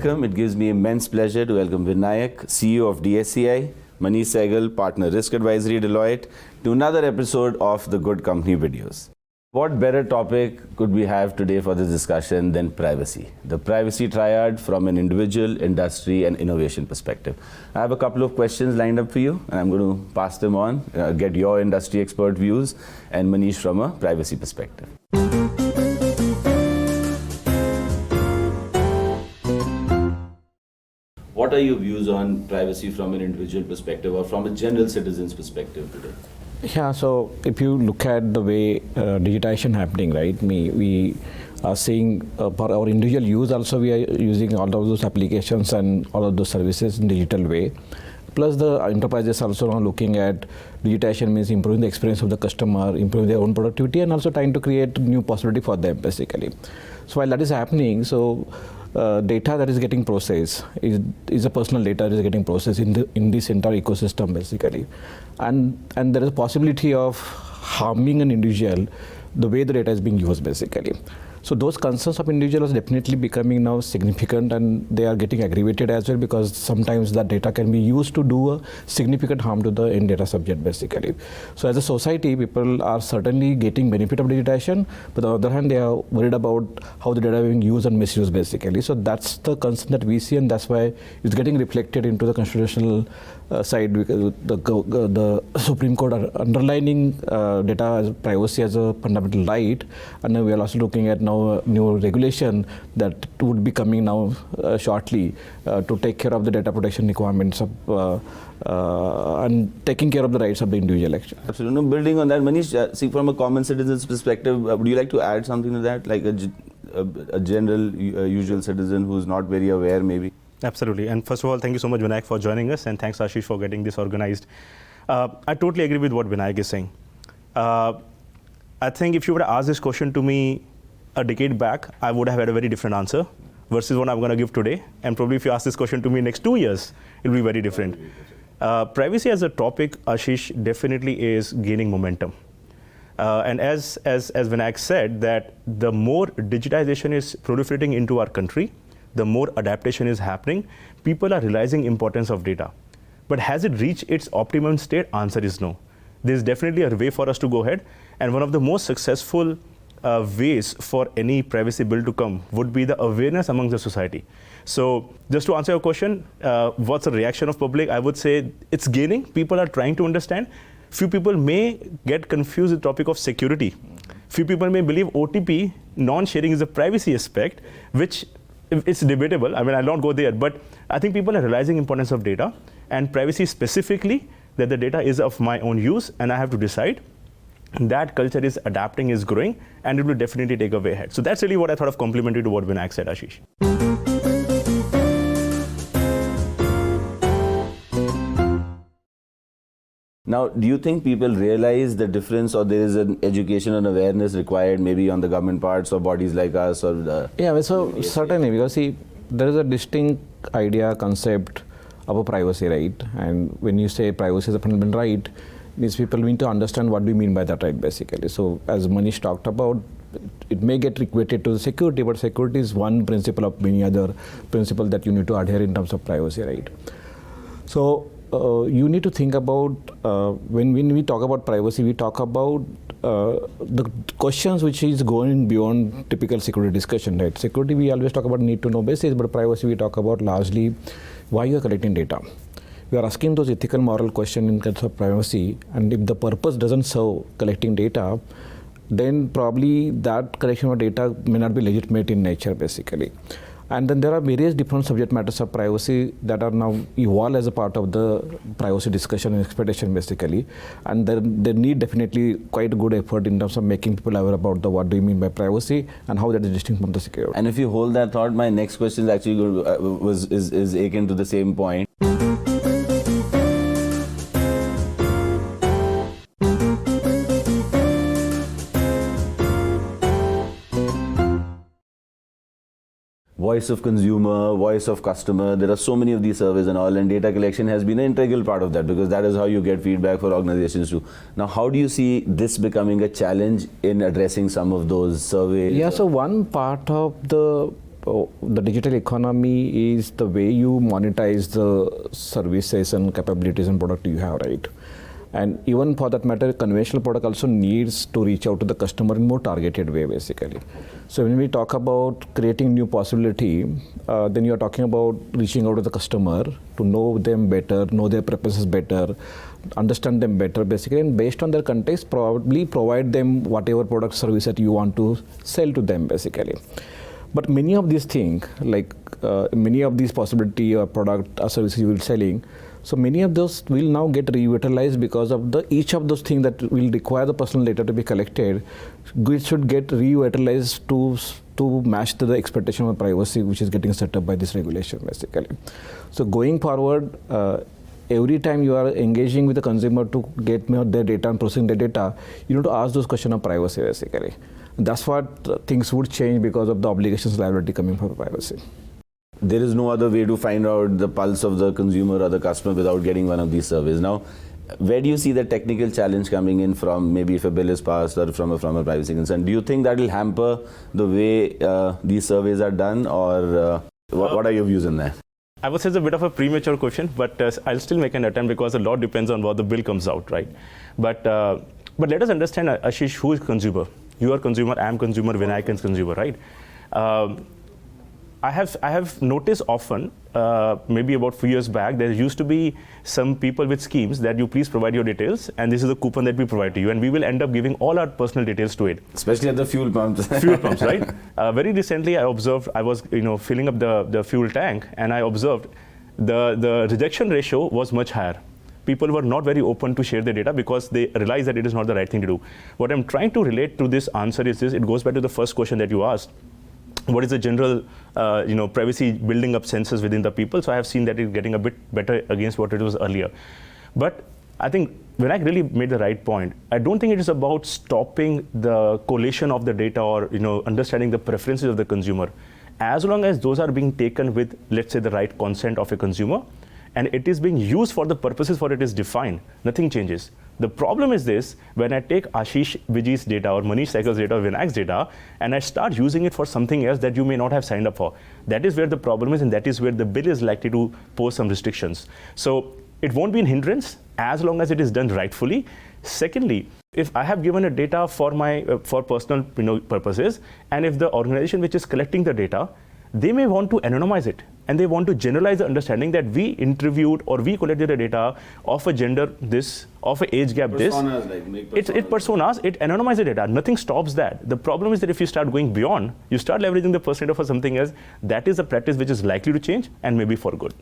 welcome. It gives me immense pleasure to welcome Vinayak, CEO of DSCI, Manish Sehgal, Partner Risk Advisory, Deloitte, to another episode of the Good Company Videos. What better topic could we have today for this discussion than privacy? The privacy triad from an individual, industry, and innovation perspective. I have a couple of questions lined up for you, and I'm going to pass them on, get your industry expert views, and Manish from a privacy perspective. What are your views on privacy from an individual perspective or from a general citizen's perspective today? Yeah, so if you look at the way digitization happening, right? We are seeing for our individual use also we are using all of those applications and all of those services in digital way. Plus the enterprises also now looking at digitization means improving the experience of the customer, improving their own productivity, and also trying to create new possibility for them basically. So while that is happening, so data that is getting processed is a personal data that is getting processed in this entire ecosystem basically, and there is a possibility of harming an individual the way the data is being used basically. So those concerns of individuals are definitely becoming now significant, and they are getting aggravated as well, because sometimes that data can be used to do a significant harm to the end data subject basically. So as a society, people are certainly getting benefit of digitization, but on the other hand, they are worried about how the data is being used and misused basically. So that's the concern that we see, and that's why it's getting reflected into the constitutional side, because the Supreme Court are underlining data as privacy as a fundamental right, and then we are also looking at now a new regulation that would be coming now shortly to take care of the data protection requirements of and taking care of the rights of the individual actually. Absolutely. No, building on that, Manish, see from a common citizen's perspective, would you like to add something to that, like a general usual citizen who's not very aware maybe? Absolutely. And first of all, thank you so much, Vinayak, for joining us, and thanks, Ashish, for getting this organized. I totally agree with what Vinayak is saying. I think if you would have asked this question to me a decade back, I would have had a very different answer versus what I'm going to give today. And probably if you ask this question to me next 2 years, it'll be very different. Privacy as a topic, Ashish, definitely is gaining momentum. And as Vinayak said, that the more digitization is proliferating into our country, the more adaptation is happening. People are realizing importance of data. But has it reached its optimum state? Answer is no. There's definitely a way for us to go ahead. And one of the most successful ways for any privacy bill to come would be the awareness among the society. So just to answer your question, what's the reaction of public? I would say it's gaining. People are trying to understand. Few people may get confused with the topic of security. Few people may believe OTP, non-sharing, is a privacy aspect, which it's debatable. I mean, I'll not go there, but I think people are realizing importance of data and privacy specifically, that the data is of my own use and I have to decide. That culture is adapting, is growing, and it will definitely take a way ahead. So that's really what I thought of complimentary to what Vinayak said, Ashish. Now, do you think people realize the difference, or there is an education and awareness required maybe on the government parts or bodies like us or the... Yeah, so certainly, because see, there is a distinct idea, concept of a privacy right. And when you say privacy is a fundamental right, means people need to understand what do you mean by that right basically. So as Manish talked about, it may get equated to the security, but security is one principle of many other principles that you need to adhere in terms of privacy right. So you need to think about, when we talk about privacy, we talk about the questions which is going beyond typical security discussion, right? Security, we always talk about need to know basis, but privacy, we talk about largely why you are collecting data. We are asking those ethical, moral questions in terms of privacy, and if the purpose doesn't serve collecting data, then probably that collection of data may not be legitimate in nature basically. And then there are various different subject matters of privacy that are now evolved as a part of the privacy discussion and expectation basically. And they need definitely quite a good effort in terms of making people aware about what do you mean by privacy and how that is distinct from the security. And if you hold that thought, my next question is actually is akin to the same point. Voice of consumer, voice of customer, there are so many of these surveys and all, and data collection has been an integral part of that, because that is how you get feedback for organizations too. Now, how do you see this becoming a challenge in addressing some of those surveys? Yeah, so one part of the the digital economy is the way you monetize the services and capabilities and product you have, right? And even for that matter, conventional product also needs to reach out to the customer in more targeted way, basically. So when we talk about creating new possibility, then you are talking about reaching out to the customer to know them better, know their preferences better, understand them better, basically, and based on their context, probably provide them whatever product service that you want to sell to them, basically. But many of these things, like many of these possibility or product or services you will selling, so many of those will now get reutilized because of each of those things that will require the personal data to be collected, it should get reutilized to match to the expectation of privacy which is getting set up by this regulation, basically. So going forward, every time you are engaging with the consumer to get their data and processing their data, you need to ask those questions of privacy, basically. That's what things would change because of the obligations liability coming from privacy. There is no other way to find out the pulse of the consumer or the customer without getting one of these surveys. Now, where do you see the technical challenge coming in from, maybe if a bill is passed or from a privacy concern? Do you think that will hamper the way these surveys are done, or what are your views on that? I would say it's a bit of a premature question, but I'll still make an attempt because a lot depends on what the bill comes out, right? But let us understand, Ashish, who is consumer? You are consumer, I am consumer, Vinayak is consumer, right? I have noticed often, maybe about a few years back, there used to be some people with schemes that you please provide your details, and this is a coupon that we provide to you, and we will end up giving all our personal details to it. Especially at the fuel pumps. Fuel pumps, right? Very recently, I observed, I was filling up the fuel tank, and I observed the rejection ratio was much higher. People were not very open to share their data because they realized that it is not the right thing to do. What I'm trying to relate to this answer is this: it goes back to the first question that you asked. What is the general, privacy building up senses within the people? So I have seen that it's getting a bit better against what it was earlier. But I think Vinayak really made the right point. I don't think it is about stopping the collation of the data or understanding the preferences of the consumer. As long as those are being taken with, let's say, the right consent of a consumer, and it is being used for the purposes for it is defined, nothing changes. The problem is this: when I take Ashish Viji's data or Manish Saigal's data or Vinayak's data and I start using it for something else that you may not have signed up for, that is where the problem is, and that is where the bill is likely to pose some restrictions. So it won't be a hindrance as long as it is done rightfully. Secondly, if I have given a data for my for personal purposes, and if the organization which is collecting the data, they may want to anonymize it, and they want to generalize the understanding that we interviewed or we collected the data of a gender this, of an age gap personas, this. It personas, it anonymizes the data. Nothing stops that. The problem is that if you start going beyond, you start leveraging the personal data for something else, that is a practice which is likely to change and maybe for good.